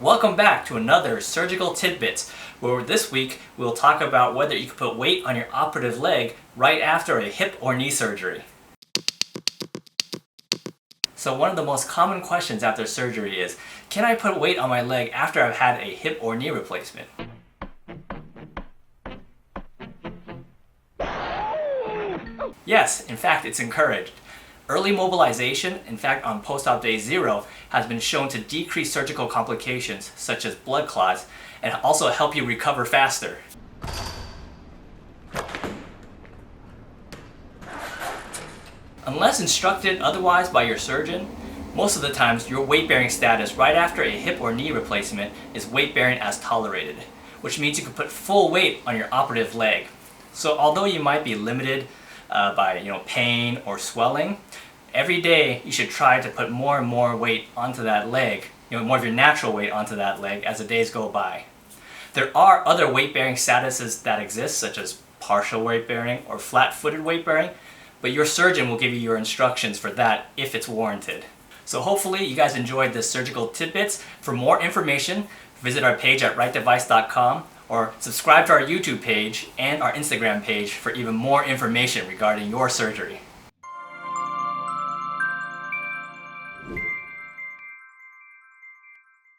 Welcome back to another Surgical Tidbits, where this week we'll talk about whether you can put weight on your operative leg right after a hip or knee surgery. So one of the most common questions after surgery is, can I put weight on my leg after I've had a hip or knee replacement? Yes, in fact, it's encouraged. Early mobilization, in fact on post-op day 0, has been shown to decrease surgical complications such as blood clots and also help you recover faster. Unless instructed otherwise by your surgeon, most of the times your weight-bearing status right after a hip or knee replacement is weight-bearing as tolerated, which means you can put full weight on your operative leg. So although you might be limited by pain or swelling, every day you should try to put more and more weight onto that leg, more of your natural weight onto that leg as the days go by. There are other weight-bearing statuses that exist, such as partial weight-bearing or flat-footed weight-bearing, but your surgeon will give you your instructions for that if it's warranted. So hopefully you guys enjoyed this Surgical Tidbits. For more information, visit our page at rightdevice.com or subscribe to our YouTube page and our Instagram page for even more information regarding your surgery.